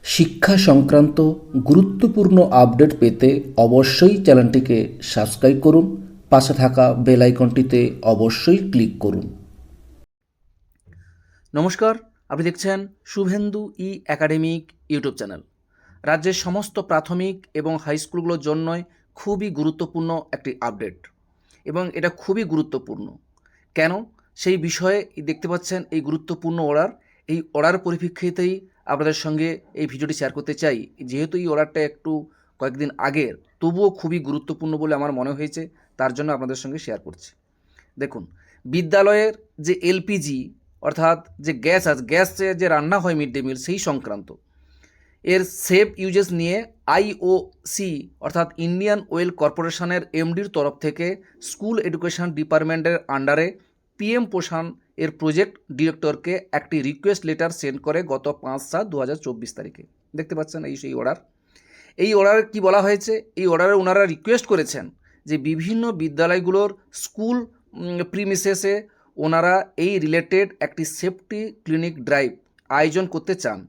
শিক্ষা সংক্রান্ত গুরুত্বপূর্ণ আপডেট পেতে অবশ্যই চ্যানেলটিকে সাবস্ক্রাইব করুন, পাশে থাকা বেল আইকনটিতে অবশ্যই ক্লিক করুন। নমস্কার, আপনি দেখছেন শুভেন্দু ই একাডেমিক ইউটিউব চ্যানেল। রাজ্যের সমস্ত প্রাথমিক এবং হাই স্কুলগুলোর জন্যই খুবই গুরুত্বপূর্ণ একটি আপডেট, এবং এটা খুবই গুরুত্বপূর্ণ কেন সেই বিষয়ে দেখতে পাচ্ছেন এই গুরুত্বপূর্ণ অর্ডার পরিপ্রেক্ষিতেই আপনাদের সঙ্গে এই ভিডিওটি শেয়ার করতে চাই। যেহেতু এই অর্ডারটা একটু কয়েকদিন আগের, তবুও খুবই গুরুত্বপূর্ণ বলে আমার মনে হয়েছে, তার জন্য আপনাদের সঙ্গে শেয়ার করছি। দেখুন, বিদ্যালয়ের যে এলপিজি অর্থাৎ যে গ্যাসে যে রান্না হয় মিড ডে মিল, সেই সংক্রান্ত এর সেফ ইউজেস নিয়ে আইওসি অর্থাৎ ইন্ডিয়ান অয়েল কর্পোরেশনের এমডির তরফ থেকে স্কুল এডুকেশন ডিপার্টমেন্টের আন্ডারে পিএম পোষণ এর প্রজেক্ট ডিরেক্টরকে একটি রিকোয়েস্ট লেটার সেন্ড করে গত 5/7/2024 তারিখে। দেখতে পাচ্ছেন সেই অর্ডার। এই অর্ডারে কি বলা হয়েছে? এই অর্ডারে ওনারা রিকোয়েস্ট করেছেন যে বিভিন্ন বিদ্যালয়গুলোর স্কুল প্রিমিসেসে ওনারা এই রিলেটেড একটি সেফটি ক্লিনিক ড্রাইভ আয়োজন করতে চান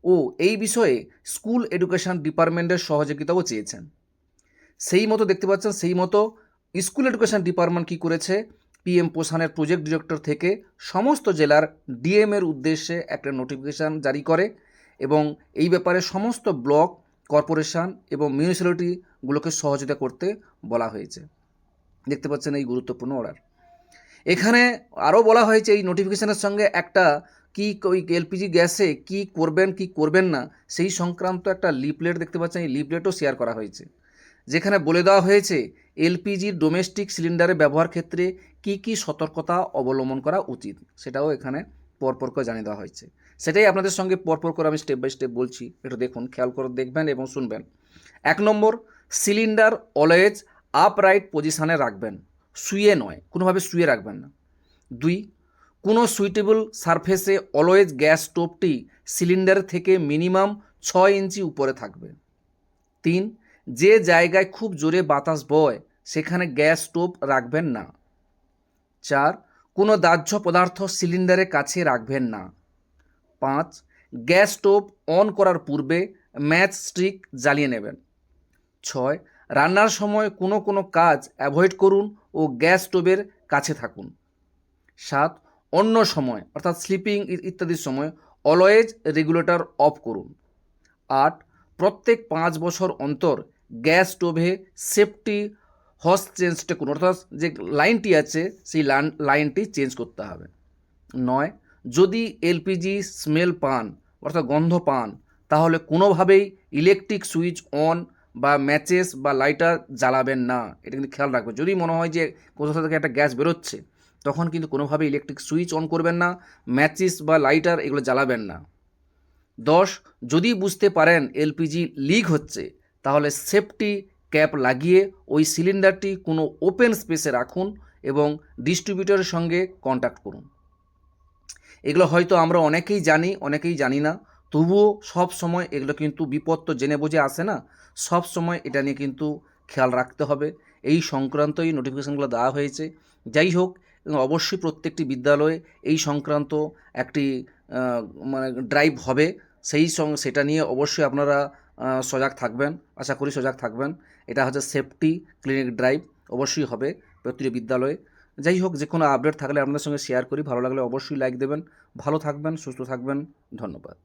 ও এই বিষয়ে স্কুল এডুকেশন ডিপার্টমেন্টের সহযোগিতাও চেয়েছেন। সেই মতো দেখতে পাচ্ছেন, সেই মতো স্কুল এডুকেশন ডিপার্টমেন্ট কী করেছে, পিএম পোষণের প্রজেক্ট ডিরেক্টর থেকে সমস্ত জেলার ডিএমের উদ্দেশ্যে একটা নোটিফিকেশান জারি করে এবং এই ব্যাপারে সমস্ত ব্লক, কর্পোরেশন এবং মিউনিসিপ্যালিটিগুলোকে সহযোগিতা করতে বলা হয়েছে। দেখতে পাচ্ছেন এই গুরুত্বপূর্ণ অর্ডার। এখানে আরও বলা হয়েছে এই নোটিফিকেশানের সঙ্গে একটা কি ওই এলপিজি গ্যাসে কি করবেন কি করবেন না সেই সংক্রান্ত একটা লিফলেট দেখতে পাচ্ছেন, এই লিফলেটও শেয়ার করা হয়েছে, যেখানে বলে দেওয়া হয়েছে এলপিজির ডোমেস্টিক সিলিন্ডারের ব্যবহার ক্ষেত্রে কি কি সতর্কতা অবলম্বন করা উচিত, সেটাও এখানে পরপর করে জানিয়ে দেওয়া হয়েছে। সেটাই আপনাদের সঙ্গে পরপর করে আমি স্টেপ বাই স্টেপ বলছি, একটু দেখুন, খেয়াল করে দেখবেন এবং শুনবেন। 1 নম্বর, সিলিন্ডার অলওয়েজ আপরাইট পজিশানে রাখবেন, শুয়ে নয়, কোনোভাবে শুয়ে রাখবেন না। 2, কোনো সুইটেবল সারফেসে অলওয়েজ গ্যাস স্টোভটি সিলিন্ডার থেকে মিনিমাম 6 ইঞ্চি উপরে থাকবে। 3, যে জায়গায় খুব জোরে বাতাস বয় সেখানে গ্যাস স্টোভ রাখবেন না। 4, কোনো দাহ্য পদার্থ সিলিন্ডারের কাছে রাখবেন না। 5, গ্যাস স্টোভ অন করার পূর্বে ম্যাচ স্টিক জ্বালিয়ে নেবেন। 6, রান্নার সময় কোনো কাজ অ্যাভয়েড করুন ও গ্যাস স্টোভের কাছে থাকুন। 7, অন্য সময় অর্থাৎ স্লিপিং ইত্যাদির সময় অলওয়েজ রেগুলেটর অফ করুন। 8, প্রত্যেক 5 বছর অন্তর গ্যাস স্টোভে সেফটি হস চেঞ্জটা করুন, অর্থাৎ যে লাইনটি আছে সেই লাইনটি চেঞ্জ করতে হবে। 9, যদি এলপিজি স্মেল পান অর্থাৎ গন্ধ পান তাহলে কোনোভাবেই ইলেকট্রিক সুইচ অন বা ম্যাচেস বা লাইটার জ্বালাবেন না, এটা কিন্তু খেয়াল রাখবেন। যদি মনে হয় যে কোথাও থেকে একটা গ্যাস বেরোচ্ছে, তখন কিন্তু কোনোভাবেই ইলেকট্রিক সুইচ অন করবেন না, ম্যাচিস বা লাইটার এগুলো জ্বালাবেন না। 10, যদি বুঝতে পারেন এলপিজি লিক হচ্ছে তাহলে সেফটি ক্যাপ লাগিয়ে ওই সিলিন্ডারটি কোনো ওপেন স্পেসে রাখুন এবং ডিস্ট্রিবিউটরের সঙ্গে কন্ট্যাক্ট করুন। এগুলো হয়তো আমরা অনেকেই জানি, অনেকেই জানি না, তবুও সব সময় এগুলো কিন্তু বিপদ তো জেনে বুঝে আসে না, সব সময় এটা নিয়ে কিন্তু খেয়াল রাখতে হবে। এই সংক্রান্তই নোটিফিকেশানগুলো দেওয়া হয়েছে। যাই হোক, অবশ্যই প্রত্যেকটি বিদ্যালয়ে এই সংক্রান্ত একটি মানে ড্রাইভ হবে, সেটা নিয়ে অবশ্যই আপনারা সজাগ থাকবেন, আশা করি সজাগ থাকবেন। এটা হচ্ছে সেফটি ক্লিনিক ড্রাইভ, অবশ্যই হবে প্রতিটি বিদ্যালয়ে। যাই হোক, যে কোনো আপডেট থাকলে আপনাদের সঙ্গে শেয়ার করি, ভালো লাগলে অবশ্যই লাইক দেবেন। ভালো থাকবেন, সুস্থ থাকবেন, ধন্যবাদ।